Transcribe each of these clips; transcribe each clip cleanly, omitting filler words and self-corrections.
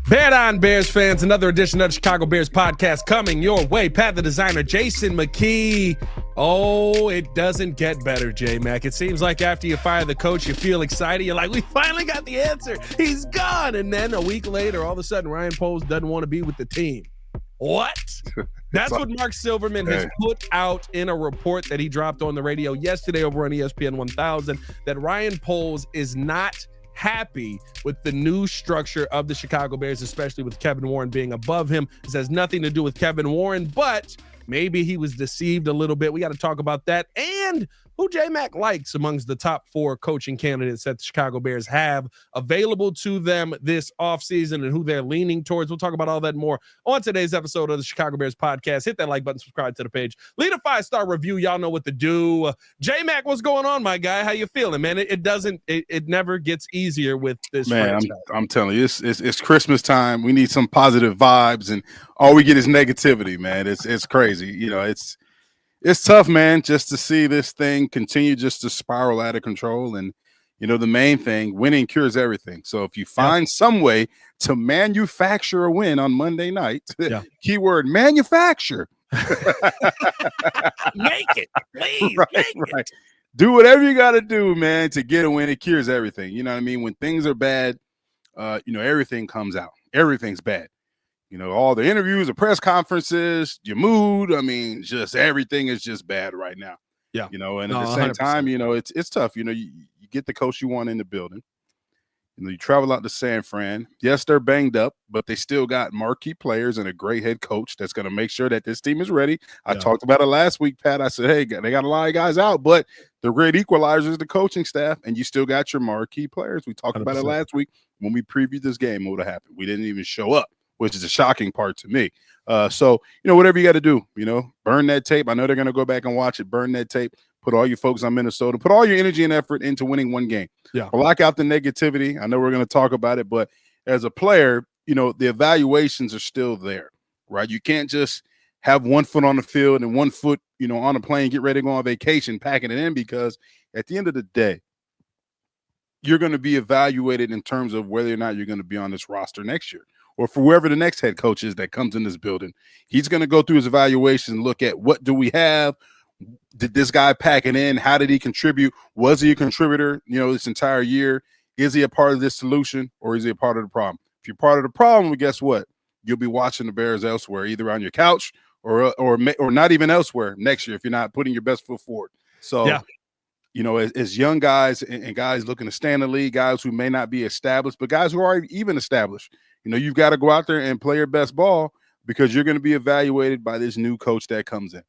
Bear on, Bears fans. Another edition of the Chicago Bears podcast coming your way. Pat the Designer, Jason McKie. Oh, it doesn't get better, J-Mac. It seems like after you fire the coach, you feel excited. You're like, we finally got the answer. He's gone. And then a week later, all of a sudden, Ryan Poles doesn't want to be with the team. What? That's what Mark Silverman has put out in a report that he dropped on the radio yesterday over on ESPN 1000, that Ryan Poles is not happy with the new structure of the Chicago Bears, especially with Kevin Warren being above him. This has nothing to do with Kevin Warren, but maybe he was deceived a little bit. We got to talk about that and who J-Mac likes amongst the top 4 coaching candidates that the Chicago Bears have available to them this offseason and who they're leaning towards. We'll talk about all that and more on today's episode of the Chicago Bears podcast. Hit that like button, subscribe to the page, leave a 5-star review. Y'all know what to do. J-Mac, what's going on, my guy? How you feeling, man? It never gets easier with this man. I'm telling you, it's Christmas time. We need some positive vibes, and all we get is negativity, man. It's crazy. You know, it's tough, man, just to see this thing continue just to spiral out of control. And, you know, the main thing, winning cures everything. So if you find some way to manufacture a win on Monday night, keyword manufacture. Make it, please. Right. Do whatever you got to do, man, to get a win. It cures everything. You know what I mean? When things are bad, everything comes out. Everything's bad. You know, all the interviews, the press conferences, your mood. I mean, just everything is just bad right now. Yeah. You know, and at the same 100%. Time, you know, it's tough. You know, you get the coach you want in the building. You know, you travel out to San Fran. Yes, they're banged up, but they still got marquee players and a great head coach that's going to make sure that this team is ready. I talked about it last week, Pat. I said, hey, they got a lot of guys out, but the great equalizer is the coaching staff, and you still got your marquee players. We talked 100%. About it last week when we previewed this game. What would have happened? We didn't even show up, which is a shocking part to me. So, you know, whatever you got to do, you know, burn that tape. I know they're going to go back and watch it. Burn that tape. Put all your folks on Minnesota. Put all your energy and effort into winning one game. Yeah. Block out the negativity. I know we're going to talk about it, but as a player, you know, the evaluations are still there, right? You can't just have one foot on the field and one foot, you know, on a plane, get ready to go on vacation, packing it in, because at the end of the day, you're going to be evaluated in terms of whether or not you're going to be on this roster next year, or for whoever the next head coach is that comes in this building. He's going to go through his evaluation and look at what do we have? Did this guy pack it in? How did he contribute? Was he a contributor, you know, this entire year? Is he a part of this solution, or is he a part of the problem? If you're part of the problem, well, guess what? You'll be watching the Bears elsewhere, either on your couch or not even elsewhere next year if you're not putting your best foot forward. So, you know, as young guys and guys looking to stay in the league, guys who may not be established, but guys who are even established, you know, you've got to go out there and play your best ball, because you're going to be evaluated by this new coach that comes in.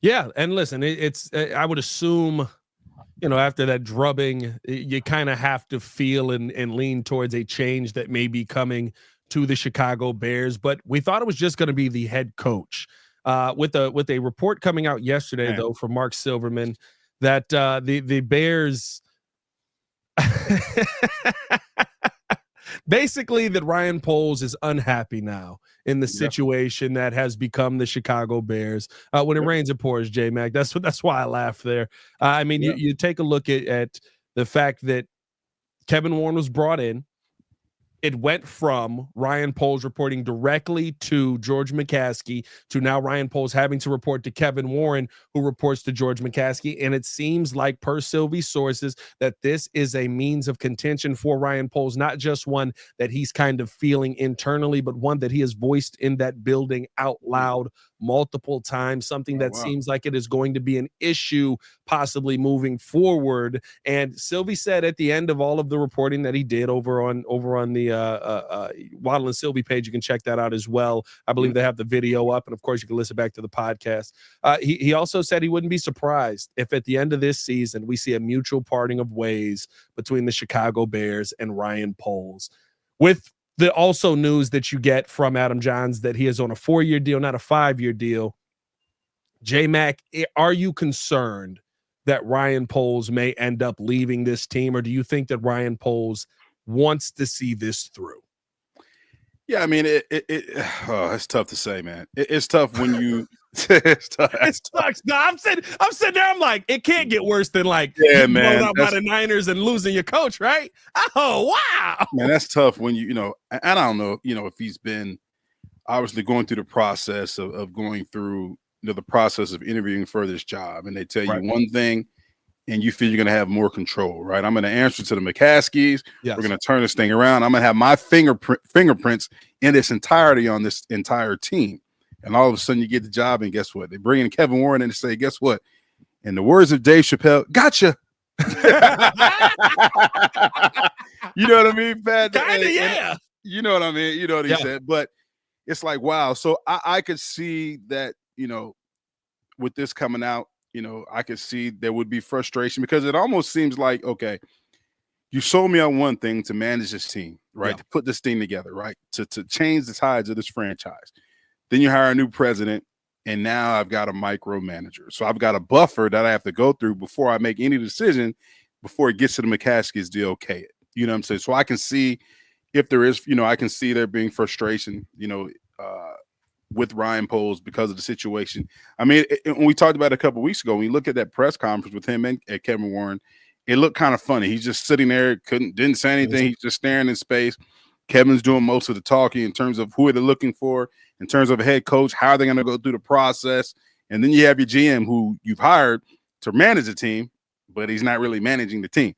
Yeah, and listen, it's I would assume, you know, after that drubbing, you kind of have to feel and lean towards a change that may be coming to the Chicago Bears. But we thought it was just going to be the head coach. With a report coming out yesterday, though, from Mark Silverman, that the Bears basically that Ryan Poles is unhappy now in the situation that has become the Chicago Bears. When it rains, it pours, J-Mac. That's why I laughed there. I mean, you take a look at the fact that Kevin Warren was brought in. It went from Ryan Poles reporting directly to George McCaskey to now Ryan Poles having to report to Kevin Warren, who reports to George McCaskey. And it seems like, per Silvy sources, that this is a means of contention for Ryan Poles, not just one that he's kind of feeling internally, but one that he has voiced in that building out loud multiple times, something that seems like it is going to be an issue possibly moving forward. And Silvy said at the end of all of the reporting that he did over on the Waddle and Silvy page, you can check that out as well. I believe they have the video up, and of course you can listen back to the podcast. He also said he wouldn't be surprised if at the end of this season we see a mutual parting of ways between the Chicago Bears and Ryan Poles, with the also news that you get from Adam Johns that he is on a 4-year deal, not a 5-year deal. J-Mac, are you concerned that Ryan Poles may end up leaving this team, or do you think that Ryan Poles wants to see this through? Yeah, I mean, it's tough to say, man. It's tough when It sucks. No, I'm sitting there. I'm like, it can't get worse than like getting blown out by the Niners and losing your coach, right? Oh wow, man, that's tough when you know. And I don't know, if he's been obviously going through the process of going through the process of interviewing for this job, and they tell you one thing, and you feel you're going to have more control, right? I'm going to answer to the McCaskies. Yes. We're going to turn this thing around. I'm going to have my fingerprints in this entirety on this entire team. And all of a sudden you get the job, and guess what? They bring in Kevin Warren and they say, guess what? In the words of Dave Chappelle, gotcha. You know what I mean, Pat? Kinda, yeah. You know what I mean? You know what he said. But it's like, wow. So I could see that, with this coming out, I could see there would be frustration, because it almost seems like, okay, you sold me on one thing to manage this team, right? To put this thing together, right? To change the tides of this franchise. Then you hire a new president, and now I've got a micromanager. So I've got a buffer that I have to go through before I make any decision, before it gets to the McCaskies to okay it. You know what I'm saying? So I can see if there is, I can see there being frustration, with Ryan Poles because of the situation. I mean, when we talked about it a couple of weeks ago, when you look at that press conference with him and Kevin Warren, it looked kind of funny. He's just sitting there, didn't say anything. He's just staring in space. Kevin's doing most of the talking in terms of who they're looking for, in terms of a head coach, how they're going to go through the process. And then you have your GM who you've hired to manage the team, but he's not really managing the team.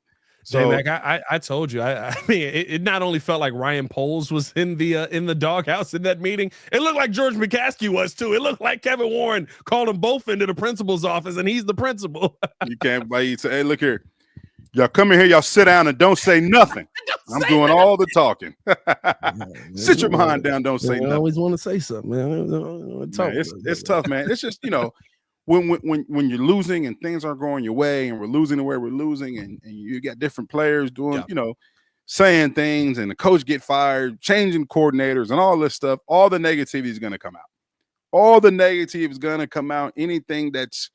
So, J-Mac, I told you. I mean, it not only felt like Ryan Poles was in the doghouse in that meeting. It looked like George McCaskey was too. It looked like Kevin Warren called them both into the principal's office, and he's the principal. You can't say, hey, look here, y'all come in here, y'all sit down and don't say nothing. I'm doing all the talking. Sit your behind down, don't say nothing. I always want to say something, man. It's tough, man. It's just, when you're losing and things aren't going your way, and we're losing the way we're losing, and you got different players doing, saying things, and the coach get fired, changing coordinators and all this stuff, all the negativity is going to come out. All the negative is going to come out. Anything that's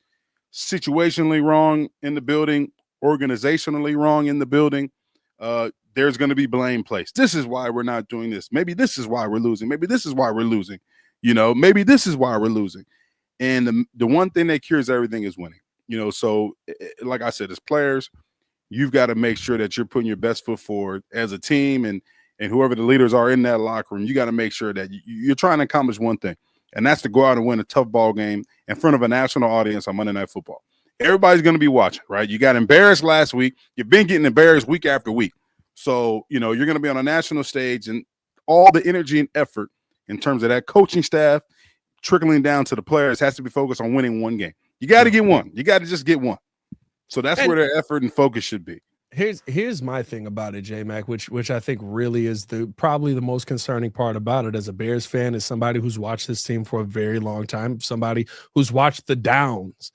situationally wrong in the building, organizationally wrong in the building, there's going to be blame placed. This is why we're not doing this. Maybe this is why we're losing. Maybe this is why we're losing. Maybe this is why we're losing. And the one thing that cures everything is winning. So like I said, as players, you've got to make sure that you're putting your best foot forward as a team, and whoever the leaders are in that locker room. You got to make sure that you're trying to accomplish one thing, and that's to go out and win a tough ball game in front of a national audience on Monday Night Football. Everybody's going to be watching, right? You got embarrassed last week. You've been getting embarrassed week after week. So, you're going to be on a national stage, and all the energy and effort in terms of that coaching staff trickling down to the players has to be focused on winning one game. You got to get one. You got to just get one. So that's where their effort and focus should be. Here's my thing about it, J-Mac, which I think really is probably the most concerning part about it as a Bears fan, is somebody who's watched this team for a very long time, somebody who's watched the downs,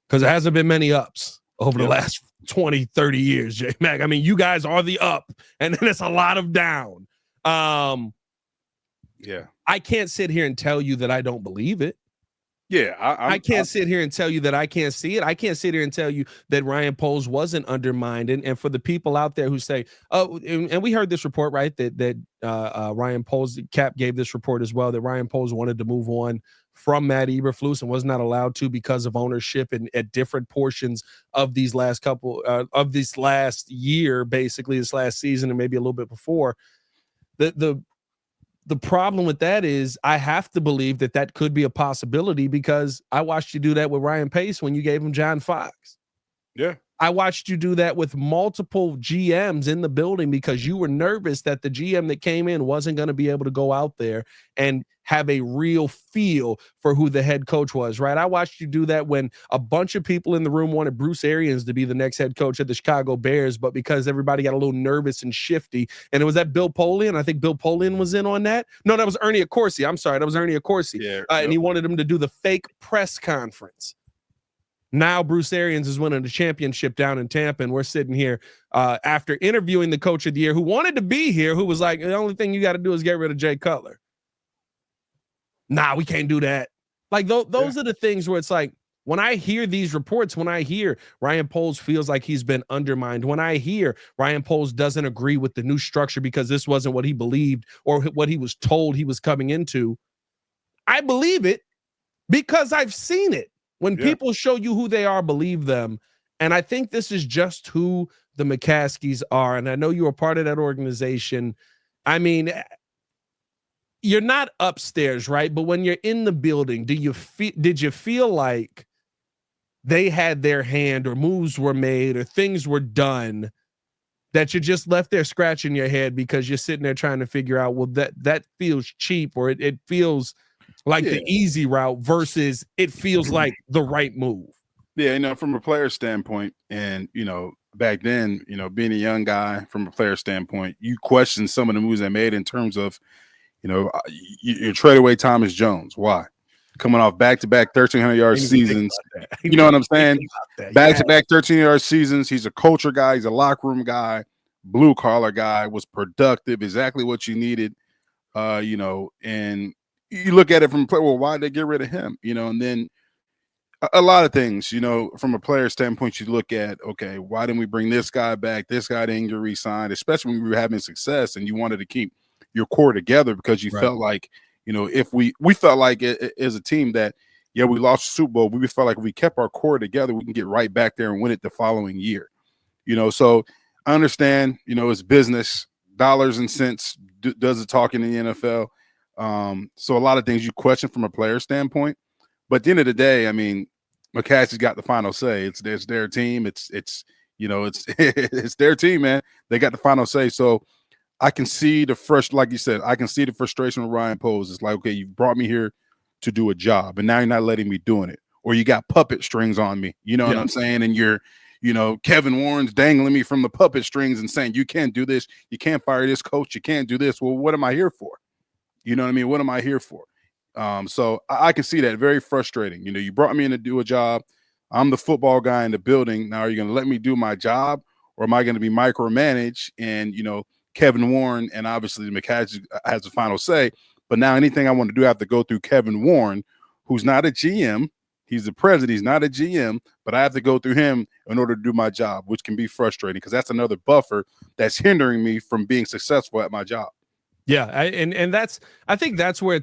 because there hasn't been many ups over the last 20, 30 years, J-Mac. I mean, you guys are the up, and then it's a lot of down. I can't sit here and tell you that I don't believe it. Yeah, I can't sit here and tell you that I can't see it. I can't sit here and tell you that Ryan Poles wasn't undermined. And for the people out there who say, oh, and we heard this report, right, that Ryan Poles, Cap gave this report as well, that Ryan Poles wanted to move on from Matt Eberflus and was not allowed to because of ownership and at different portions of these last of this last year, basically this last season, and maybe a little bit before. The problem with that is I have to believe that could be a possibility, because I watched you do that with Ryan Pace when you gave him John Fox. Yeah. I watched you do that with multiple GMs in the building because you were nervous that the GM that came in wasn't going to be able to go out there and have a real feel for who the head coach was, right? I watched you do that when a bunch of people in the room wanted Bruce Arians to be the next head coach of the Chicago Bears, but because everybody got a little nervous and shifty, and it was that Bill Polian. I think Bill Polian was in on that. No, that was Ernie Accorsi. I'm sorry, that was Ernie Accorsi. Yeah, and he wanted him to do the fake press conference. Now Bruce Arians is winning the championship down in Tampa, and we're sitting here after interviewing the coach of the year who wanted to be here, who was like, the only thing you got to do is get rid of Jay Cutler. Nah, we can't do that. Like, those are the things where it's like, when I hear these reports, when I hear Ryan Poles feels like he's been undermined, when I hear Ryan Poles doesn't agree with the new structure because this wasn't what he believed or what he was told he was coming into, I believe it. because I've seen it. When Yeah. people show you who they are, believe them. And I think this is just who the McCaskies are. And I know you were part of that organization. I mean, you're not upstairs, right? But when you're in the building, did you feel like they had their hand, or moves were made, or things were done that you just left there scratching your head because you're sitting there trying to figure out, well, that feels cheap, or it feels like the easy route versus it feels like the right move? Yeah, from a player standpoint, and back then, being a young guy, from a player standpoint, you question some of the moves they made in terms of, your trade away Thomas Jones. Why? Coming off back-to-back 1,300-yard seasons. You know what I'm saying? Back-to-back 1,300-yard seasons. He's a culture guy. He's a locker room guy, blue-collar guy, was productive, exactly what you needed, and you look at it from well, why did they get rid of him? And then a lot of things, from a player standpoint, you look at, okay, why didn't we bring this guy back? This guy didn't get re-signed, especially when we were having success and you wanted to keep your core together because you felt like, if we felt like as a team that, we lost the Super Bowl, we felt like if we kept our core together, we can get right back there and win it the following year. So I understand, it's business, dollars and cents does the talking in the NFL. So a lot of things you question from a player standpoint. But at the end of the day, I mean, McCaskey's got the final say. It's their team. It's it's their team, man. They got the final say. So I can see like you said, I can see the frustration with Ryan Poles. It's like, okay, you brought me here to do a job, and now you're not letting me doing it, or you got puppet strings on me. You know what I'm saying? And you're, Kevin Warren's dangling me from the puppet strings and saying, you can't do this, you can't fire this coach, you can't do this. Well, what am I here for? You know what I mean? What am I here for? So I can see that. Very frustrating. You brought me in to do a job. I'm the football guy in the building. Now, are you going to let me do my job, or am I going to be micromanaged? And, Kevin Warren and obviously McCaskey has the final say. But now anything I want to do, I have to go through Kevin Warren, who's not a GM. He's the president. He's not a GM, but I have to go through him in order to do my job, which can be frustrating because that's another buffer that's hindering me from being successful at my job. Yeah. I think that's where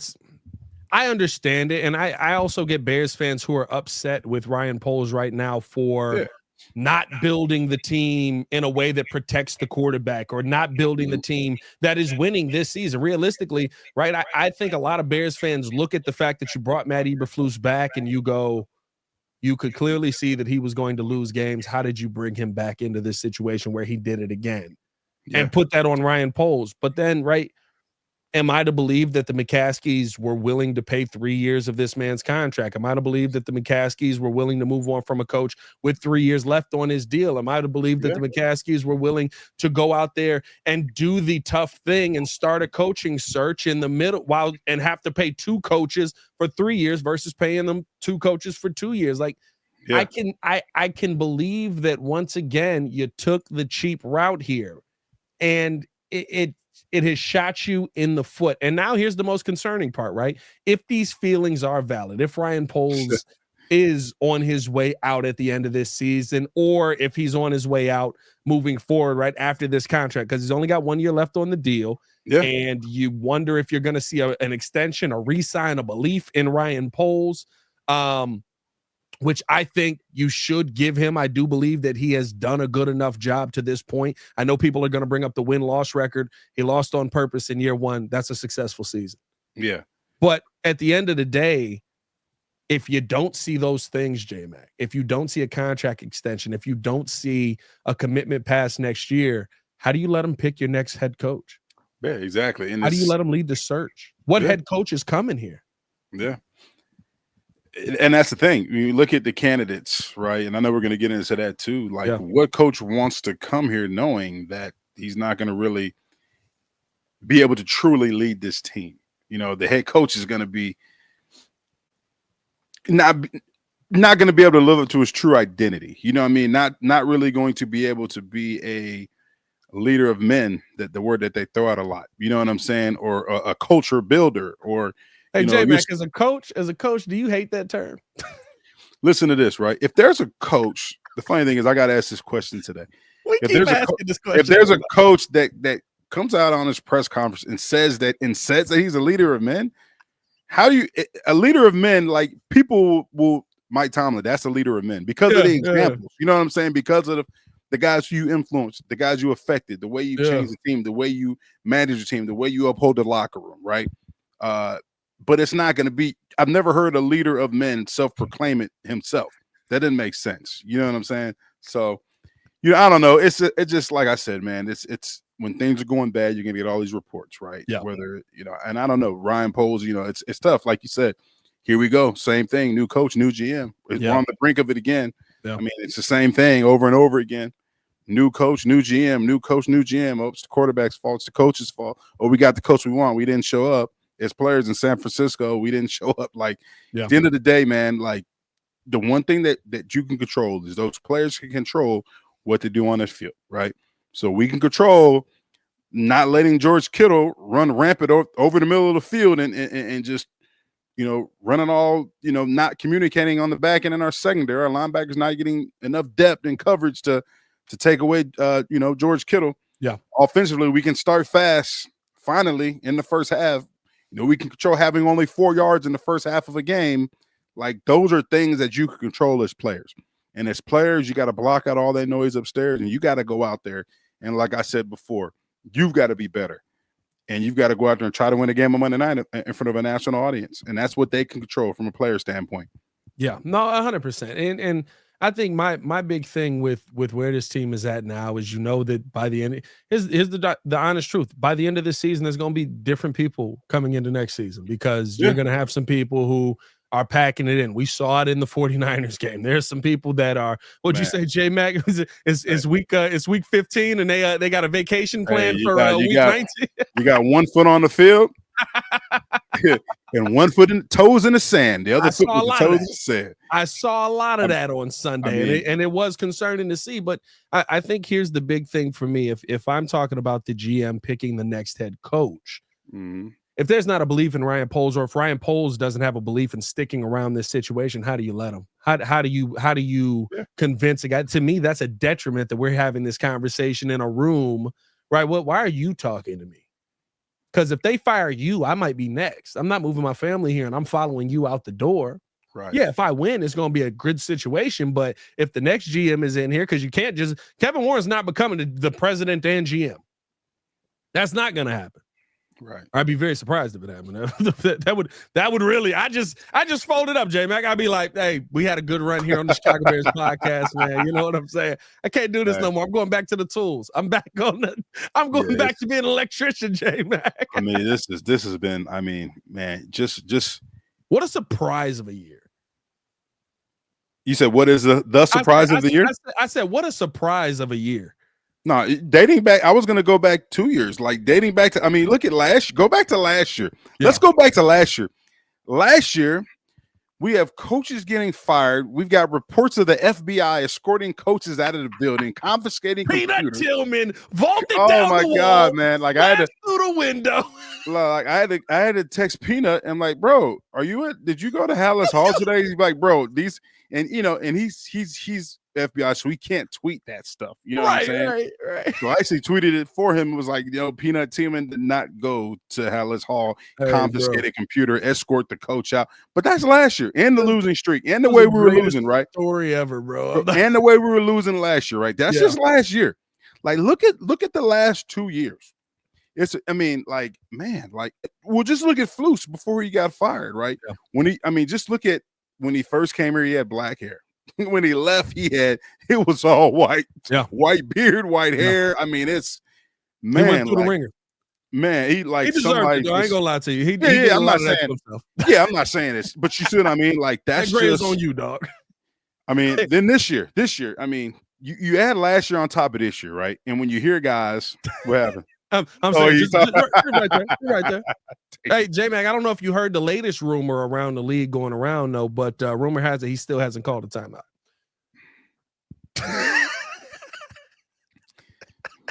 I understand it. And I also get Bears fans who are upset with Ryan Poles right now for not building the team in a way that protects the quarterback, or not building the team that is winning this season. Realistically, right? I think a lot of Bears fans look at the fact that you brought Matt Eberflus back and you go, you could clearly see that he was going to lose games. How did you bring him back into this situation where he did it again? And put that on Ryan Poles? But then, right, am I to believe that the McCaskies were willing to pay 3 years of this man's contract? Am I to believe that the McCaskies were willing to move on from a coach with 3 years left on his deal? Am I to believe that the McCaskies were willing to go out there and do the tough thing and start a coaching search in the middle and have to pay 2 coaches for 3 years versus paying them 2 coaches for 2 years? Like, I can believe that once again you took the cheap route here, and it has shot you in the foot. And now here's the most concerning part, right? If these feelings are valid, if Ryan Poles is on his way out at the end of this season, or if he's on his way out moving forward right after this contract, because he's only got 1 year left on the deal, and you wonder if you're going to see an extension, a re-sign, a belief in Ryan Poles, which I think you should give him. I do believe that he has done a good enough job to this point. I know people are going to bring up the win-loss record. He lost on purpose in year 1. That's a successful season. Yeah. But at the end of the day, if you don't see those things, J-Mac, if you don't see a contract extension, if you don't see a commitment past next year, how do you let him pick your next head coach? Yeah, exactly. And how do you let him lead the search? What head coach is coming here? Yeah. And that's the thing. You look at the candidates, right? And I know we're going to get into that too. Like, what coach wants to come here knowing that he's not going to really be able to truly lead this team? The head coach is going to be not going to be able to live up to his true identity. You know what I mean? Not really going to be able to be a leader of men, that the word that they throw out a lot. You know what I'm saying? Or a culture builder, or hey, J-Mac, as a coach, do you hate that term? Listen to this, right? If there's a coach, the funny thing is I got to ask this question today. If there's a coach that comes out on his press conference and says that he's a leader of men, how do you a leader of men, like people will Mike Tomlin, that's a leader of men because of the examples. You know what I'm saying? Because of the guys who you influenced, the guys you affected, the way you change the team, the way you manage your team, the way you uphold the locker room, right? But it's not going to be. I've never heard a leader of men self-proclaim it himself. That didn't make sense. You know what I'm saying? So, I don't know. It's just like I said, man. It's when things are going bad, you're gonna get all these reports, right? Yeah. Whether and I don't know. Ryan Poles, it's tough. Like you said, here we go. Same thing. New coach, new GM. We're on the brink of it again. Yeah. I mean, it's the same thing over and over again. New coach, new GM, new coach, new GM. Oh, it's the quarterback's fault. It's the coach's fault. Oh, we got the coach we want. We didn't show up. As players in San Francisco, we didn't show up. Like at the end of the day, man, like the one thing that you can control is those players can control what to do on the field, right? So we can control not letting George Kittle run rampant over the middle of the field and just running all, not communicating on the back end in our secondary. Our linebackers not getting enough depth and coverage to take away, George Kittle. Yeah. Offensively, we can start fast. Finally, in the first half, we can control having only 4 yards in the first half of a game. Like those are things that you can control as players. And as players, you got to block out all that noise upstairs, and you got to go out there. And like I said before, you've got to be better. And you've got to go out there and try to win a game on Monday night in front of a national audience. And that's what they can control from a player standpoint. Yeah, no, 100%. And I think my big thing with where this team is at now is, that by the end, here's the honest truth. By the end of this season, there's going to be different people coming into next season because you're going to have some people who are packing it in. We saw it in the 49ers game. There's some people that are, what'd you say, J Mac? It's week 15 and they got a vacation plan for week 19. You got 1 foot on the field and 1 foot toes in the sand. The other foot with the toes in the sand. I saw a lot of that on Sunday, and it was concerning to see. But I think here's the big thing for me. If I'm talking about the GM picking the next head coach, if there's not a belief in Ryan Poles, or if Ryan Poles doesn't have a belief in sticking around this situation, how do you let him? How do you convince a guy? To me, that's a detriment that we're having this conversation in a room, right? Why are you talking to me? Because if they fire you, I might be next. I'm not moving my family here, and I'm following you out the door. Right. Yeah, if I win, it's going to be a good situation. But if the next GM is in here, because you can't just – Kevin Warren's not becoming the president and GM. That's not going to happen. Right. I'd be very surprised if it happened. that would really. I just folded up, J Mac. I'd be like, hey, we had a good run here on the Chicago Bears podcast, man. You know what I'm saying? I can't do this no more. I'm going back to the tools. I'm back on the. I'm going back to being an electrician, J Mac. I mean, this has been. I mean, man, just what a surprise of a year. You said what is the surprise of the year? I said what a surprise of a year. No, dating back, I was going to go back 2 years, like dating back to, look at last year. Go back to last year. Yeah. Let's go back to last year. Last year, we have coaches getting fired. We've got reports of the FBI escorting coaches out of the building, confiscating Peanut computers. Tillman vaulted down the wall. Oh, my God, man. Like, I had to through the window. Like, I had to text Peanut and like, bro, did you go to Hallis Hall today? He's like, bro, these, and he's FBI, so he can't tweet that stuff. You know what I'm saying? Right. So I actually tweeted it for him. It was like, Peanut Tillman did not go to Hallis Hall, confiscate a computer, escort the coach out. But that's last year, and the losing streak, and the way we were losing, right? Story ever, bro. And the way we were losing last year, right? That's just last year. Like, look at the last 2 years. It's, well, just look at Flus before he got fired, right? Yeah. Just look at when he first came here, he had black hair. When he left, it was all white. Yeah. White beard, white hair. Yeah. It's, man. He went through the ringer. Man, he deserved it, though. I ain't gonna lie to you. I'm not saying I'm not saying this, but you see what I mean? Like, that's that just on you, dog. Then this year, you add last year on top of this year, right? And when you hear guys, what happened? I'm saying, you're right there. Hey, J-Mac, I don't know if you heard the latest rumor around the league going around, though, but rumor has it he still hasn't called a timeout.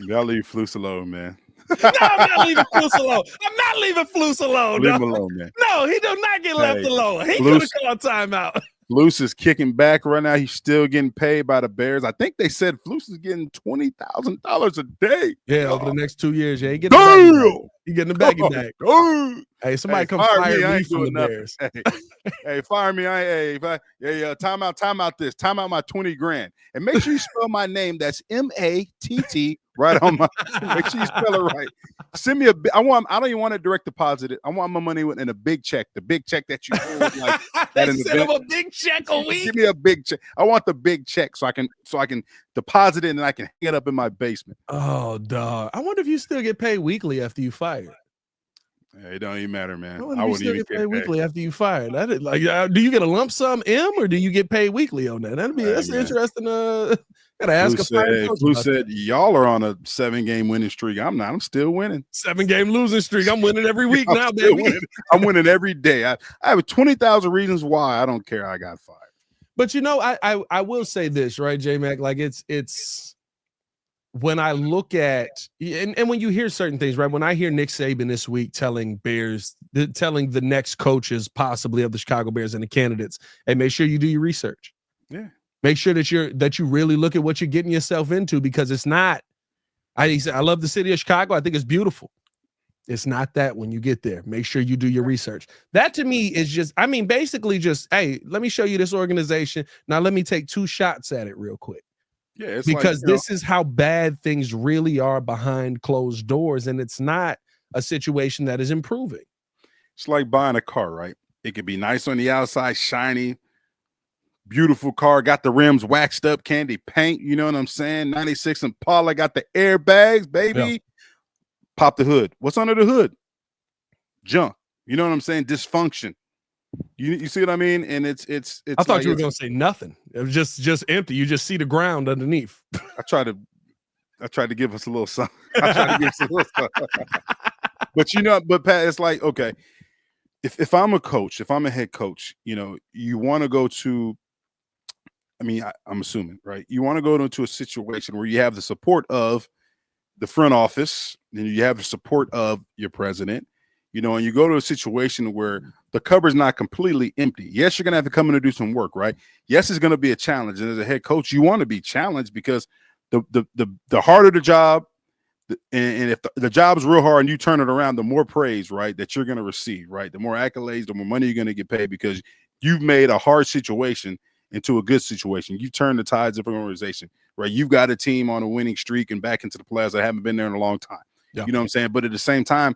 You gotta leave Flus alone, man. No, I'm not leaving Flus alone. I'm not leaving Flus alone. Leave him alone, man. No, he does not get left alone. He could have called timeout. Flus is kicking back right now. He's still getting paid by the Bears. I think they said Flus is getting $20,000 a day. Yeah, over the next 2 years. Yeah, he getting the baggy bag. Hey, somebody come fire fire me. I me ain't from the doing nothing. Bears. Hey, fire me. Time out this. Time out my 20 grand. And make sure you spell my name. That's M-A-T-T right on my. Make sure you spell it right. Send me I don't even want a direct deposit. I want my money in a big check. The big check that you hold like They send him a big check a week. Give me a big check. I want the big check so I can deposit it and I can hang it up in my basement. Oh, dog. I wonder if you still get paid weekly after you fired. It don't even matter, man. I wouldn't even get paid weekly after you fired. That is like, do you get a lump sum M or do you get paid weekly on that? That's interesting. Gotta ask Blue said y'all are on a 7-game winning streak. I'm not. I'm still winning. 7-game losing streak. I'm winning every week now, baby. I'm winning every day. I have 20,000 reasons why I don't care. I got fired. But I will say this, right, J-Mac? Like it's when I look at and when you hear certain things, right? When I hear Nick Saban this week telling the next coaches possibly of the Chicago Bears and the candidates, hey, make sure you do your research. Yeah. Make sure that you really look at what you're getting yourself into, because it's not. I love the city of Chicago. I think it's beautiful. It's not that when you get there. Make sure you do your research. That to me is just, basically just, hey, let me show you this organization. Now let me take 2 shots at it real quick. Yeah, it's because this is how bad things really are behind closed doors, and it's not a situation that is improving. It's like buying a car, right? It could be nice on the outside, shiny, beautiful car, got the rims waxed up, candy paint, you know what I'm saying? 96 Impala, got the airbags, baby. Yeah. Pop the hood. What's under the hood? Junk. You know what I'm saying? Dysfunction. You see what I mean? And it's I thought you were gonna say nothing. It was just empty. You just see the ground underneath. I tried to give us a little something. But Pat, it's like, okay, if I'm a coach, if I'm a head coach, you want to go to, I'm assuming, right? You want to go into a situation where you have the support of the front office, and you have the support of your president, and you go to a situation where the cupboard's not completely empty. Yes, you're going to have to come in and do some work, right? Yes, it's going to be a challenge. And as a head coach, you want to be challenged, because the harder the job, and if the job is real hard and you turn it around, the more praise, right, that you're going to receive, right? The more accolades, the more money you're going to get paid, because you've made a hard situation into a good situation. You turn the tides of an organization, right? You've got a team on a winning streak and back into the playoffs that haven't been there in a long time. Yeah. You know what I'm saying? But at the same time,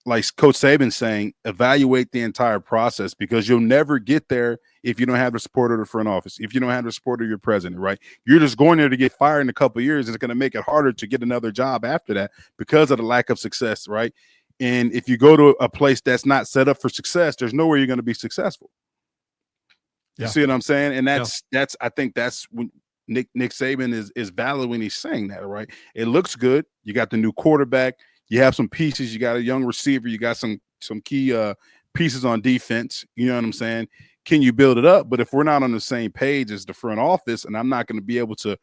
like Coach Saban's saying, evaluate the entire process, because you'll never get there if you don't have the support of the front office, if you don't have the support of your president, right? You're just going there to get fired in a couple of years. It's going to make it harder to get another job after that because of the lack of success, right? And if you go to a place that's not set up for success, there's nowhere you're going to be successful. You see what I'm saying? And that's I think that's when Nick Saban is valid when he's saying that, right? It looks good. You got the new quarterback. You have some pieces. You got a young receiver. You got some key pieces on defense. You know what I'm saying? Can you build it up? But if we're not on the same page as the front office, and I'm not going to be able to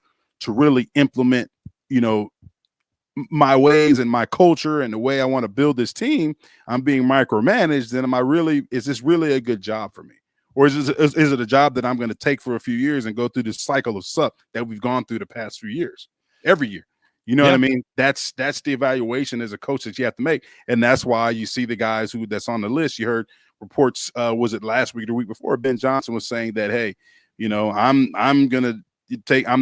really implement, my ways and my culture and the way I want to build this team, I'm being micromanaged, then is this really a good job for me? Or is it a job that I'm going to take for a few years and go through this cycle of suck that we've gone through the past few years, every year? You know what I mean? That's the evaluation as a coach that you have to make. And that's why you see the guys that's on the list. You heard reports, was it last week or the week before, Ben Johnson was saying that, hey, I'm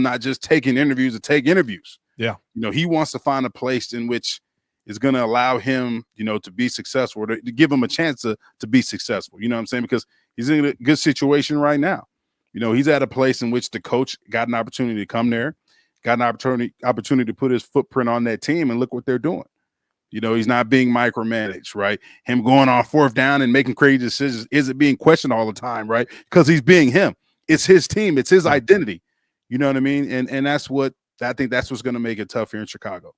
not just taking interviews to take interviews. Yeah. He wants to find a place in which is going to allow him, to be successful, or to give him a chance to be successful. You know what I'm saying? Because he's in a good situation right now. He's at a place in which the coach got an opportunity to come there, got an opportunity to put his footprint on that team, and look what they're doing. He's not being micromanaged, right? Him going on 4th down and making crazy decisions isn't being questioned all the time, right? Because he's being him. It's his team. It's his identity. You know what I mean? And that's what I think that's what's going to make it tough here in Chicago.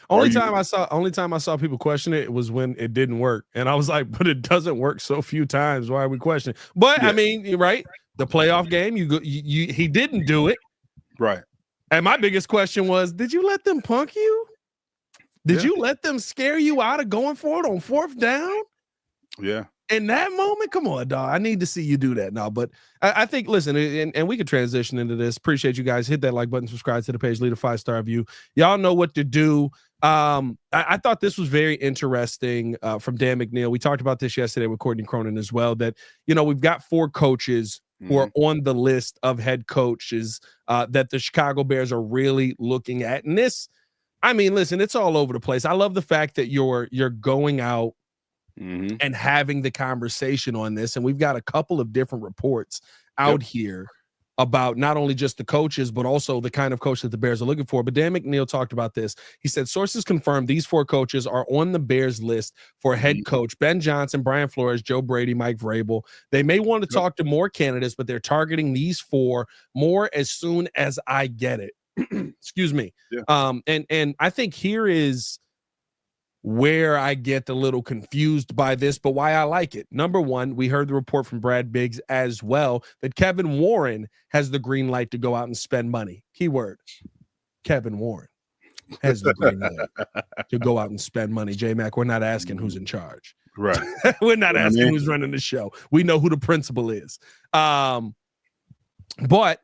Only time I saw people question it was when it didn't work, and I was like, "But it doesn't work so few times. Why are we questioning?" But yeah. You're right. The playoff game, he didn't do it, right? And my biggest question was, did you let them punk you? Did you let them scare you out of going for it on 4th down? Yeah. In that moment, come on, dog. I need to see you do that now. But I think, listen, and we could transition into this. Appreciate you guys. Hit that like button, subscribe to the page, leave a 5-star review. Y'all know what to do. I thought this was very interesting from Dan McNeil. We talked about this yesterday with Courtney Cronin as well, that, we've got 4 coaches who are on the list of head coaches that the Chicago Bears are really looking at. And this, listen, it's all over the place. I love the fact that you're going out and having the conversation on this. And we've got a couple of different reports out here about not only just the coaches, but also the kind of coach that the Bears are looking for. But Dan McNeil talked about this. He said, sources confirm these 4 coaches are on the Bears list for head coach: Ben Johnson, Brian Flores, Joe Brady, Mike Vrabel. They may want to talk to more candidates, but they're targeting these 4 more as soon as I get it. Excuse me. And I think here is where I get a little confused by this, but why I like it. Number one, we heard the report from Brad Biggs as well that Kevin Warren has the green light to go out and spend money. Keyword, Kevin Warren has the green light to go out and spend money. J-Mac, we're not asking who's in charge. Right. We're not asking who's running the show. We know who the principal is. But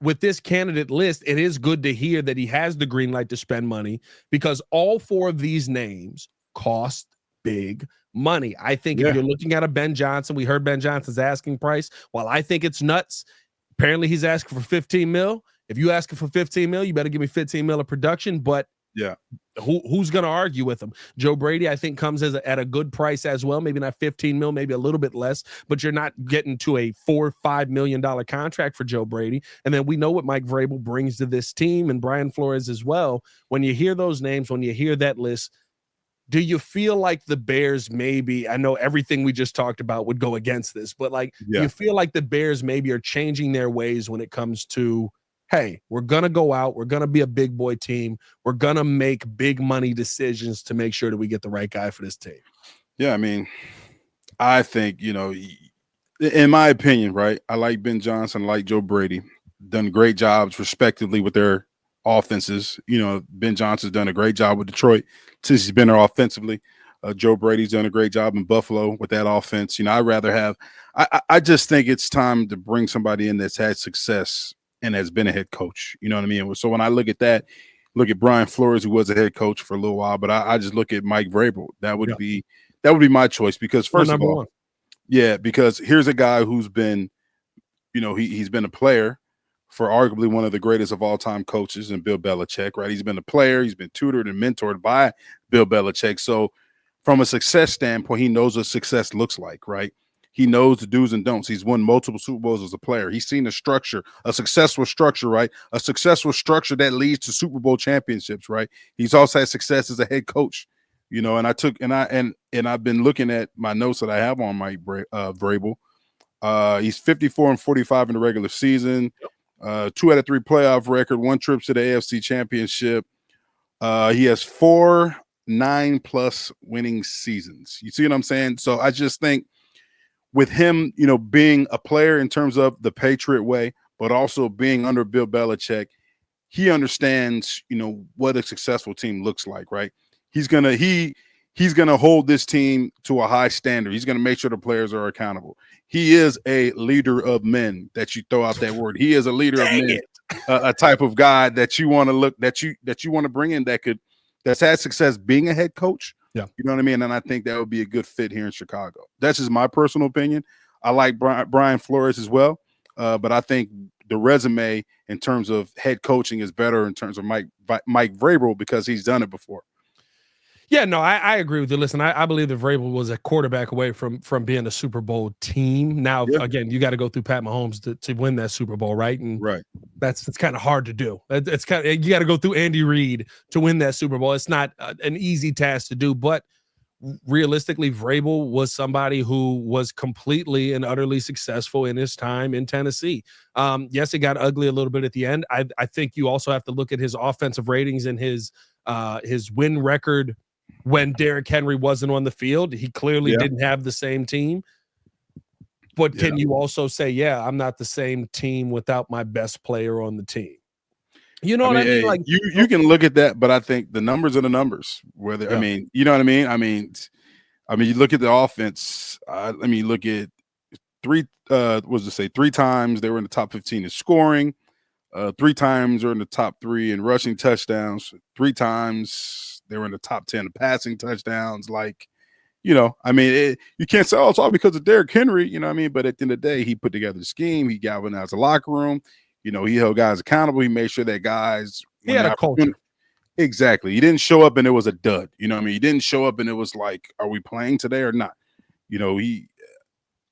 with this candidate list, it is good to hear that he has the green light to spend money, because all 4 of these names cost big money. I think if you're looking at a Ben Johnson, we heard Ben Johnson's asking price. While I think it's nuts, apparently he's asking for 15 mil. If you asking for 15 mil, you better give me 15 mil of production. But who's going to argue with him? Joe Brady, I think, comes at a good price as well. Maybe not 15 mil, maybe a little bit less, but you're not getting to a $4 or $5 million contract for Joe Brady. And then we know what Mike Vrabel brings to this team, and Brian Flores as well. When you hear those names, when you hear that list, do you feel like the Bears maybe, I know everything we just talked about would go against this, but do you feel like the Bears maybe are changing their ways when it comes to, hey, we're going to go out, we're going to be a big boy team, we're going to make big money decisions to make sure that we get the right guy for this team? Yeah, I think, in my opinion, right, I like Ben Johnson, I like Joe Brady, done great jobs respectively with their offenses. Ben Johnson's done a great job with Detroit since he's been there offensively. Joe Brady's done a great job in Buffalo with that offense. I'd rather have – I just think it's time to bring somebody in that's had success and has been a head coach. You know what I mean? So when I look at that, look at Brian Flores, who was a head coach for a little while, but I just look at Mike Vrabel. That would be my choice, because first of all, because here's a guy who's been – he's been a player for arguably one of the greatest of all-time coaches in Bill Belichick, right? He's been a player. He's been tutored and mentored by Bill Belichick. So from a success standpoint, he knows what success looks like, right? He knows the do's and don'ts. He's won multiple Super Bowls as a player. He's seen a structure, a successful structure, right? A successful structure that leads to Super Bowl championships, right? He's also had success as a head coach, and I've been looking at my notes that I have on Mike Vrabel. He's 54-45 in the regular season. 2 out of 3 playoff record, 1 trip to the AFC Championship. He has 4 9+ winning seasons. You see what I'm saying? So I just think with him, being a player in terms of the Patriot way, but also being under Bill Belichick, he understands, what a successful team looks like, right? He's gonna hold this team to a high standard. He's gonna make sure the players are accountable. He is a leader of men, that you throw out that word. He is a leader of men, a type of guy that you want to want to bring in that's had success being a head coach. Yeah, you know what I mean. And I think that would be a good fit here in Chicago. That's just my personal opinion. I like Brian Flores as well, but I think the resume in terms of head coaching is better in terms of Mike Vrabel, because he's done it before. Yeah, no, I agree with you. Listen, I believe that Vrabel was a quarterback away from being a Super Bowl team. Now, again, you got to go through Pat Mahomes to win that Super Bowl, right? And that's kind of hard to do. It's kind of, you got to go through Andy Reid to win that Super Bowl. It's not an easy task to do, but realistically, Vrabel was somebody who was completely and utterly successful in his time in Tennessee. Yes, it got ugly a little bit at the end. I think you also have to look at his offensive ratings and his win record. When Derrick Henry wasn't on the field, he clearly didn't have the same team. But can you also say, I'm not the same team without my best player on the team? You know what I mean? Hey, like you can look at that, but I think the numbers are the numbers. Whether you know what I mean? I mean, you look at the offense. Look at 3 times they were in the top 15 in scoring. 3 times they're in the top 3 in rushing touchdowns. 3 times They were in the top 10 of passing touchdowns. Like, you can't say, oh, it's all because of Derrick Henry, you know what I mean? But at the end of the day, he put together the scheme. He galvanized the locker room. He held guys accountable. He made sure that guys – he had a culture. Exactly. He didn't show up and it was a dud. You know what I mean? He didn't show up and it was like, are we playing today or not?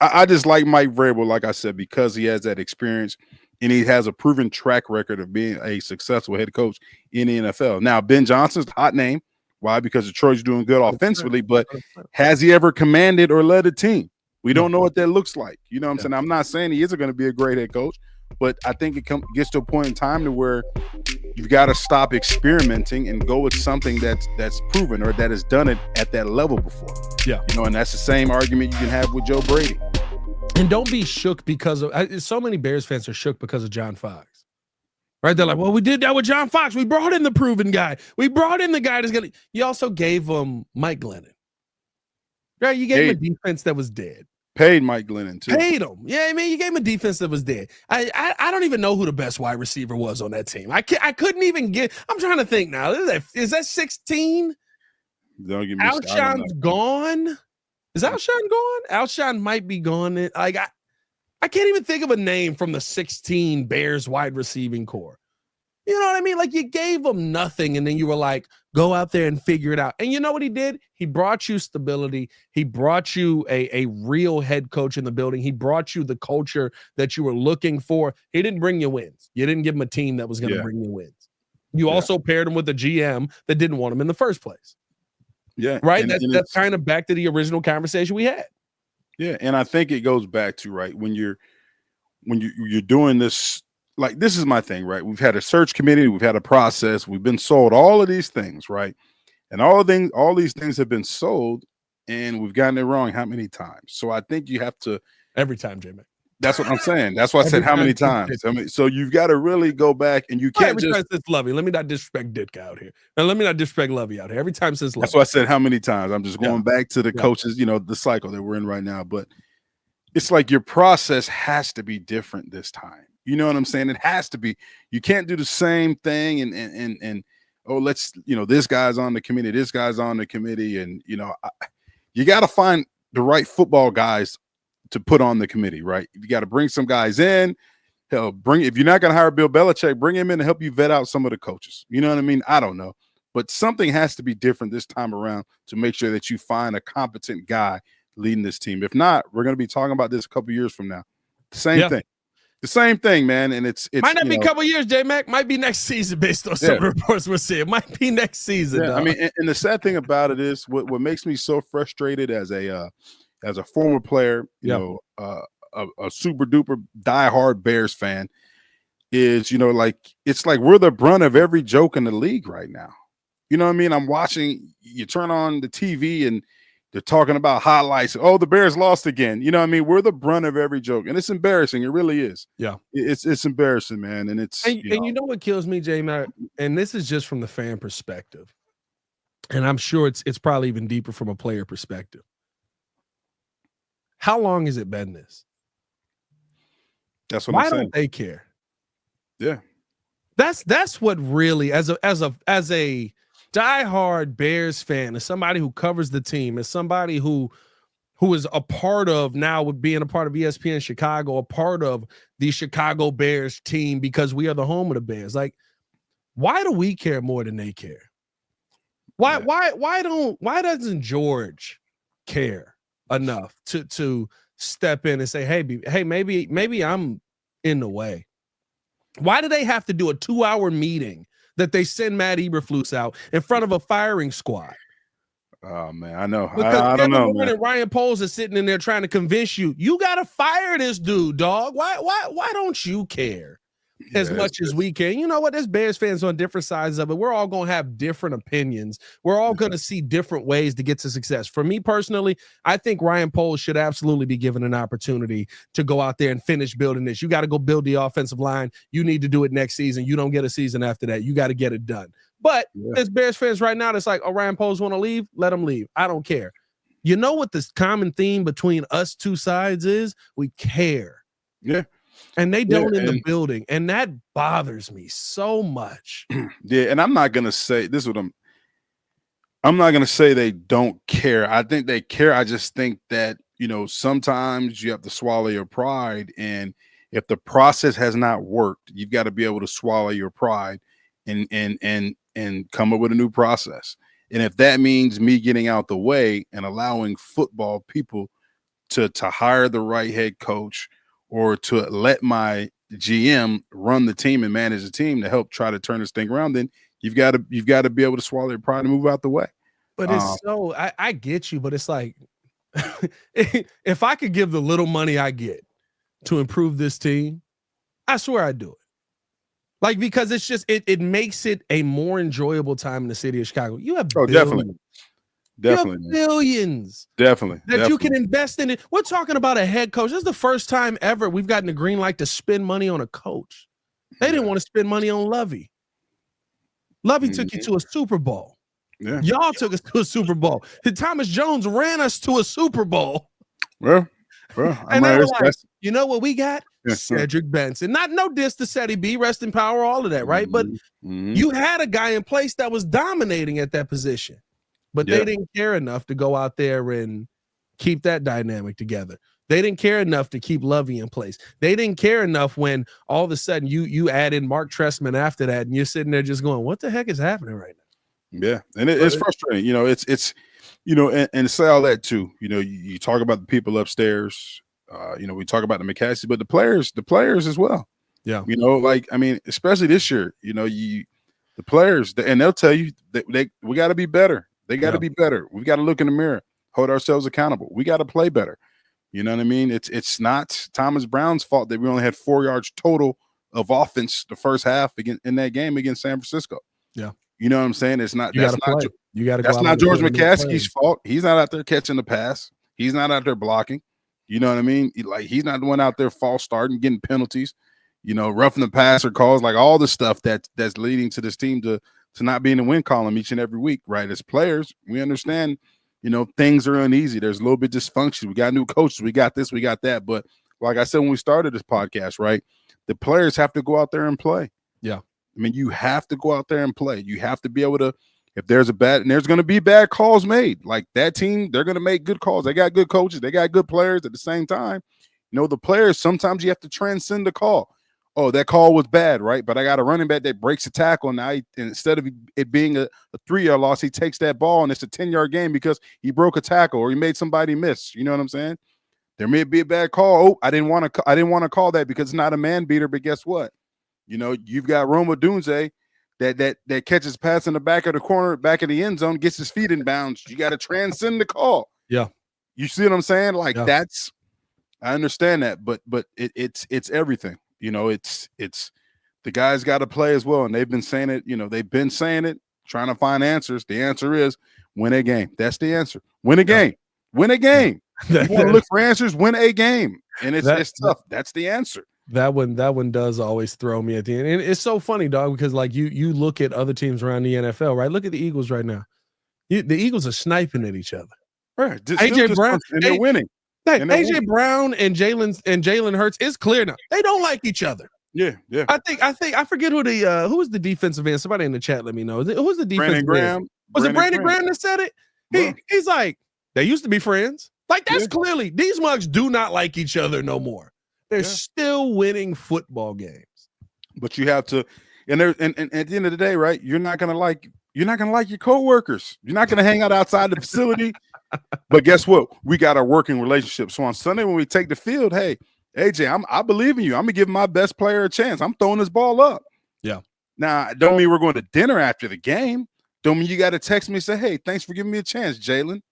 I just like Mike Vrabel, like I said, because he has that experience and he has a proven track record of being a successful head coach in the NFL. Now, Ben Johnson's a hot name. Why? Because Detroit's doing good offensively, but has he ever commanded or led a team? We don't know what that looks like. You know what I'm saying? I'm not saying he isn't going to be a great head coach, but I think it gets to a point in time to where you've got to stop experimenting and go with something that's proven or that has done it at that level before. Yeah. And that's the same argument you can have with Joe Brady. And don't be shook because of so many Bears fans are shook because of John Fox. Right? They're like, well, we did that with John Fox. We brought in the proven guy. We brought in the guy that's going to. You also gave him Mike Glennon. Right? You gave him a defense that was dead. Paid Mike Glennon, too. Paid him. Yeah, I mean, you gave him a defense that was dead. I don't even know who the best wide receiver was on that team. I couldn't even get. I'm trying to think now. Is that 16? Don't give me Alshon's gone. Is Alshon gone? Alshon might be gone. Like I can't even think of a name from the 16 Bears wide receiving core. You know what I mean? Like you gave them nothing and then you were like, go out there and figure it out. And you know what he did? He brought you stability. He brought you a real head coach in the building. He brought you the culture that you were looking for. He didn't bring you wins. You didn't give him a team that was going to bring you wins. You also paired him with a GM that didn't want him in the first place. Yeah. Right. That's kind of back to the original conversation we had. Yeah. And I think it goes back to, right, when you're doing this, like, this is my thing, right? We've had a search committee. We've had a process. We've been sold all of these things, right? And all these things have been sold and we've gotten it wrong how many times? So I think you have to. Every time, Jimmy. That's what I'm saying. That's why I said how many times. I mean, so you've got to really go back and you can't every time since Lovey. Let me not disrespect Ditka out here. And let me not disrespect Lovey out here. Every time since Lovey. That's why I said how many times. I'm just going back to the coaches, the cycle that we're in right now. But it's like your process has to be different this time. You know what I'm saying? It has to be. You can't do the same thing and let's, this guy's on the committee, this guy's on the committee. And, you got to find the right football guys to put on the committee, right? You got to bring some guys in. Hell, if you're not going to hire Bill Belichick, bring him in to help you vet out some of the coaches. You know what I mean? I don't know. But something has to be different this time around to make sure that you find a competent guy leading this team. If not, we're going to be talking about this a couple years from now. Same thing. The same thing, man. And it's might not be a couple years, J-Mac. Might be next season based on some reports we're seeing. Might be next season. Yeah, I mean, and the sad thing about it is what makes me so frustrated as a former player, a super duper diehard Bears fan is, it's like we're the brunt of every joke in the league right now. You know what I mean? I'm watching, you turn on the TV and they're talking about highlights. Oh, the Bears lost again. You know what I mean? We're the brunt of every joke. And it's embarrassing. It really is. Yeah. It's embarrassing, man. And it's and you know what kills me, J-Mac? And this is just from the fan perspective. And I'm sure it's probably even deeper from a player perspective. How long has it been this? That's what Why I'm saying. don't they care? Yeah. That's what really, as a diehard Bears fan, as somebody who covers the team, as somebody who is a part of now with being a part of ESPN Chicago, a part of the Chicago Bears team because we are the home of the Bears. Like, why do we care more than they care? Why doesn't George care enough to step in and say, hey, maybe I'm in the way? Why do they have to do a 2-hour meeting that they send Matt Eberflus out in front of a firing squad? Oh man, I know. Because I don't know, man. And Ryan Poles is sitting in there trying to convince you gotta fire this dude, dog. Why don't you care as much as we care? You know what? There's Bears fans on different sides of it. We're all gonna have different opinions. We're all gonna see different ways to get to success. For me personally, I think Ryan Poles should absolutely be given an opportunity to go out there and finish building this. You got to go build the offensive line. You need to do it next season. You don't get a season after that. You got to get it done. But there's Bears fans right now that's like, oh, Ryan Poles want to leave? Let him leave. I don't care. You know what the common theme between us two sides is? We care. Yeah. And they don't in the building. And that bothers me so much. Yeah. And I'm not going to say this is what I'm not going to say they don't care. I think they care. I just think that, sometimes you have to swallow your pride. And if the process has not worked, you've got to be able to swallow your pride and come up with a new process. And if that means me getting out the way and allowing football people to hire the right head coach or to let my GM run the team and manage the team to help try to turn this thing around, then you've got to be able to swallow your pride and move out the way. But it's so I get you, but it's like if I could give the little money I get to improve this team, I swear I'd do it. Like, because it's just it makes it a more enjoyable time in the city of Chicago. You have definitely billions that you can invest in it. We're talking about a head coach. This is the first time ever we've gotten a green light to spend money on a coach. They didn't want to spend money on Lovey. Lovey took you to a Super Bowl. Yeah. Y'all took us to a Super Bowl. Thomas Jones ran us to a Super Bowl. Well, and they were like, you know what we got? Cedric Benson. No diss to Ceddy B, rest in power, all of that, right? But you had a guy in place that was dominating at that position. But they didn't care enough to go out there and keep that dynamic together. They didn't care enough to keep Lovey in place. They didn't care enough when all of a sudden you add in Mark Trestman after that, and you're sitting there just going, what the heck is happening right now? Yeah, and it's frustrating. It's and say all that too. You talk about the people upstairs. We talk about the McCaskies, but the players as well. Yeah, especially this year. The players, and they'll tell you that we got to be better. They got to be better. We got to look in the mirror, hold ourselves accountable. We got to play better. You know what I mean? It's not Thomas Brown's fault that we only had 4 yards total of offense the first half in that game against San Francisco. Yeah. You know what I'm saying? It's not. That's not George McCaskey's fault. He's not out there catching the pass. He's not out there blocking. You know what I mean? He's not the one out there false starting, getting penalties. Roughing the passer calls, like all the stuff that's leading to this team to not be in the win column each and every week. Right? As players, we understand. Things are uneasy. There's a little bit of dysfunction. We got new coaches. We got this. We got that. But like I said when we started this podcast, right? The players have to go out there and play. Yeah. I mean, you have to go out there and play. You have to be able to, if there's and there's going to be bad calls made. Like that team, they're going to make good calls. They got good coaches. They got good players at the same time. The players, sometimes you have to transcend the call. Oh, that call was bad, right? But I got a running back that breaks a tackle. Now, and instead of it being a 3-yard loss, he takes that ball and it's a 10-yard game because he broke a tackle or he made somebody miss. You know what I'm saying? There may be a bad call. Oh, I didn't want to call that because it's not a man beater. But guess what? You've got Roma Dunze that catches pass in the back of the corner, back of the end zone, gets his feet in bounds. You got to transcend the call. Yeah. You see what I'm saying? Like I understand that, but it's everything. It's the guys got to play as well. And they've been saying it, trying to find answers. The answer is win a game. That's the answer. Win a game. Win a game. You want to look for answers, win a game. And it's tough. That's the answer. That one does always throw me at the end. And it's so funny, dog, because like you look at other teams around the NFL, right? Look at the Eagles right now. The Eagles are sniping at each other. Right. AJ Brown, and they're winning. AJ Brown and Jalen Hurts is clear now. They don't like each other. Yeah. I forget who was the defensive end. Somebody in the chat let me know. Who's the defensive end? Was it Brandon Graham that said it? He's like, they used to be friends. Like that's clearly these mugs do not like each other no more. They're still winning football games. But you have to, and at the end of the day, right? You're not gonna like your coworkers. You're not gonna hang out outside the facility. But guess what? We got a working relationship. So on Sunday when we take the field, hey, AJ, I believe in you. I'm gonna give my best player a chance. I'm throwing this ball up. Yeah. Now, don't mean we're going to dinner after the game. Don't mean you got to text me and say, hey, thanks for giving me a chance, Jalen.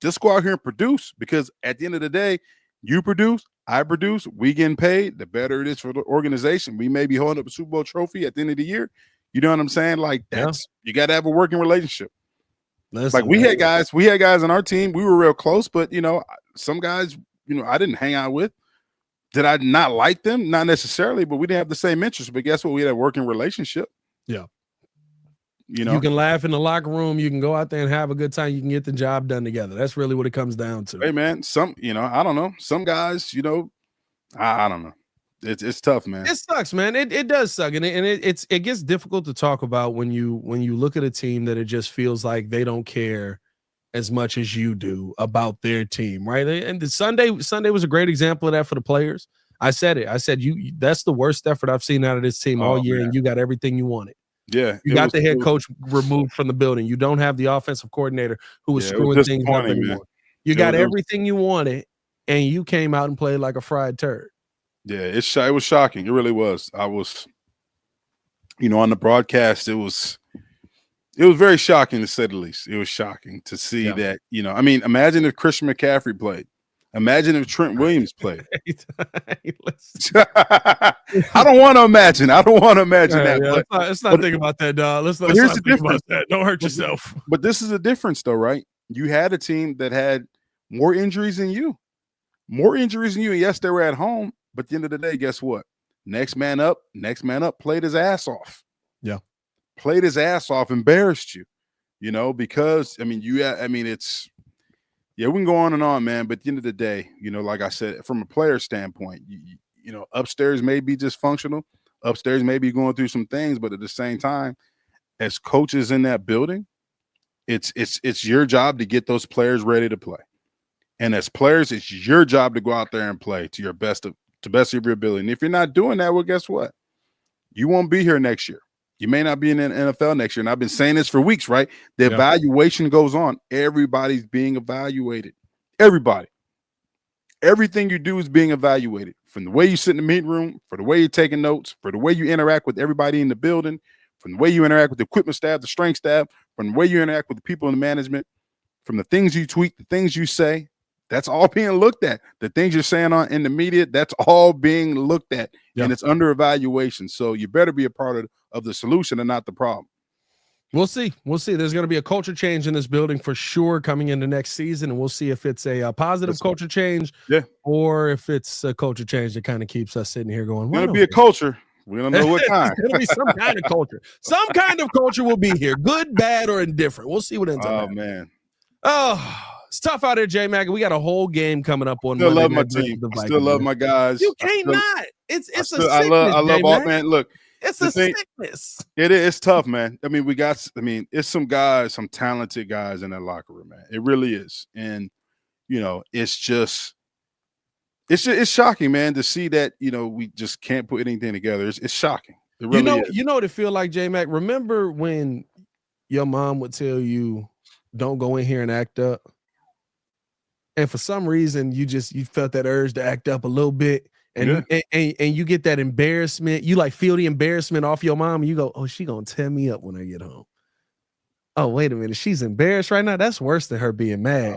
Just go out here and produce, because at the end of the day, you produce, I produce, we getting paid. The better it is for the organization. We may be holding up a Super Bowl trophy at the end of the year. You know what I'm saying? Like you got to have a working relationship. Listen, like we had guys on our team. We were real close, but some guys, I didn't hang out with. Did I not like them? Not necessarily, but we didn't have the same interests. But guess what? We had a working relationship. Yeah. You can laugh in the locker room. You can go out there and have a good time. You can get the job done together. That's really what it comes down to. Hey, man, I don't know. Some guys, I don't know. It's tough, man. It sucks, man. It does suck, and it gets difficult to talk about when you look at a team that it just feels like they don't care as much as you do about their team, right? And the Sunday was a great example of that for the players. I said it. I said you that's the worst effort I've seen out of this team all year, and you got everything you wanted. Yeah, you got the head coach removed from the building. You don't have the offensive coordinator who was screwing things up anymore. Man. You got everything you wanted, and you came out and played like a fried turd. Yeah, it was shocking. It really was. I was, on the broadcast, it was very shocking to say the least. It was shocking to see that, imagine if Christian McCaffrey played. Imagine if Trent Williams played. I don't want to imagine. that. Yeah, let's not think about that, dog. Let's not think about that. Don't hurt yourself. But this is a difference, though, right? You had a team that had more injuries than you. And yes, they were at home. But at the end of the day, guess what? Next man up played his ass off. Yeah. Played his ass off, embarrassed you, because, we can go on and on, man. But at the end of the day, like I said, from a player standpoint, upstairs may be dysfunctional. Upstairs may be going through some things, but at the same time, as coaches in that building, it's your job to get those players ready to play. And as players, it's your job to go out there and play to your best of your ability. And if you're not doing that, well, guess what? You won't be here next year. You may not be in the NFL next year. And I've been saying this for weeks, right? The evaluation goes on. Everybody's being evaluated. Everybody. Everything you do is being evaluated. From the way you sit in the meeting room, for the way you're taking notes, for the way you interact with everybody in the building, from the way you interact with the equipment staff, the strength staff, from the way you interact with the people in the management, from the things you tweet, the things you say. That's all being looked at. The things you're saying in the media, that's all being looked at, and it's under evaluation. So you better be a part of the solution and not the problem. We'll see. There's going to be a culture change in this building for sure coming into next season, and we'll see if it's a positive culture change, or if it's a culture change that kind of keeps us sitting here going, it's going to be a culture. We don't know what kind. It's going to be some kind of culture. Some kind of culture will be here, good, bad, or indifferent. We'll see what ends up. Oh, man. Oh, it's tough out here, J-Mac. We got a whole game coming up on Monday. Love my team. I still love my guys. You can't not. It's a sickness, I love all, man. Look, it's a sickness. It's tough, man. It's some guys, some talented guys in that locker room, man. It really is. And, it's shocking, man, to see that, we just can't put anything together. It's shocking. It really is. You know what it feel like, J-Mac? Remember when your mom would tell you, don't go in here and act up? And for some reason, you felt that urge to act up a little bit, and you get that embarrassment. You feel the embarrassment off your mom, and you go, "Oh, she gonna tear me up when I get home." Oh, wait a minute, she's embarrassed right now. That's worse than her being mad.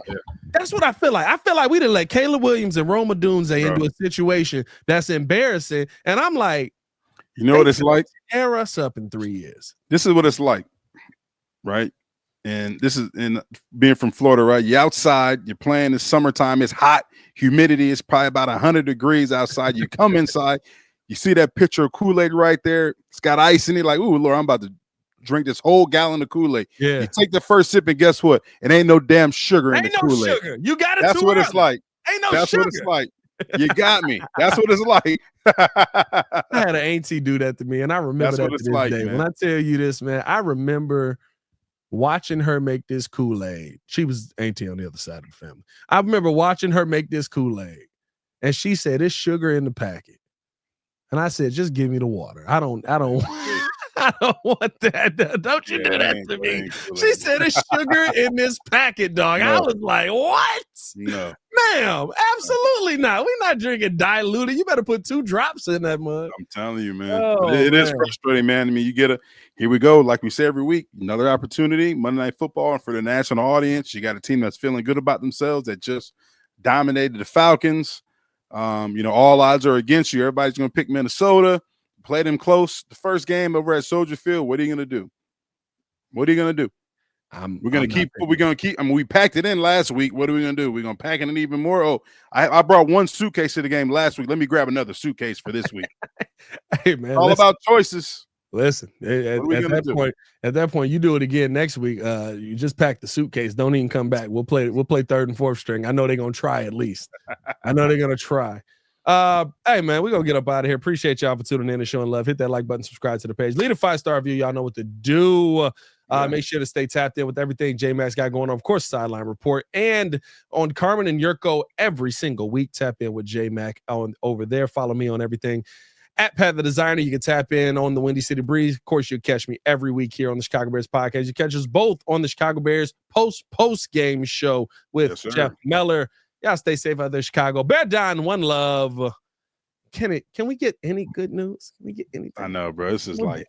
That's what I feel like. I feel like we didn't let Caleb Williams and Rome Odunze into a situation that's embarrassing, and I'm like, what it's like? Tear us up in 3 years. This is what it's like, right? And this is in being from Florida, right? You're outside, you're playing, it's summertime, it's hot, humidity is probably about 100 degrees outside. You come inside, you see that pitcher of Kool-Aid right there. It's got ice in it, like, ooh, Lord, I'm about to drink this whole gallon of Kool-Aid. Yeah. You take the first sip, and guess what? It ain't no damn sugar in the Kool-Aid. Ain't no sugar. You got it. That's what it's like. Ain't no That's sugar. what it's like. You got me. That's what it's like. I had an auntie do that to me, and I remember that to this day. Man. When I tell you this, man, I remember watching her make this Kool-Aid. She was auntie on the other side of the family. I remember watching her make this Kool-Aid, and she said, "It's sugar in the packet." And I said, "Just give me the water. I don't I don't want that. Don't you do that to me." She said, "It's sugar in this packet, dog." No. I was like, "What?" No. Ma'am, absolutely not. We're not drinking diluted. You better put 2 drops in that mug. I'm telling you, man. It is frustrating, man. You get here we go, like we say every week, another opportunity, Monday Night Football, and for the national audience. You got a team that's feeling good about themselves that just dominated the Falcons. All odds are against you. Everybody's going to pick Minnesota, play them close. The first game over at Soldier Field, what are you going to do? What are you going to do? We're going to keep. We packed it in last week. What are we going to do? We're going to pack it in even more. Oh, I brought 1 suitcase to the game last week. Let me grab another suitcase for this week. Hey, man. All about choices. Listen, at that point, you do it again next week. You just pack the suitcase. Don't even come back. We'll play 3rd and 4th string. I know they're going to try at least. I know they're going to try. Hey man, we're gonna get up out of here. Appreciate y'all for tuning in and showing love. Hit that like button, subscribe to the page, leave a 5-star review. Y'all know what to do. Make sure to stay tapped in with everything J-Max got going on. Of course, Sideline Report and on Carmen and Yurko every single week. Tap in with J-Mac on over there. Follow me on everything at Pat the Designer. You can tap in on the Windy City Breeze. Of course, you'll catch me every week here on the Chicago Bears podcast. You catch us both on the Chicago Bears post game show with Jeff Meller. Y'all stay safe out there, Chicago. Bear down, one love. Can we get any good news? Can we get anything? I know, bro. This is like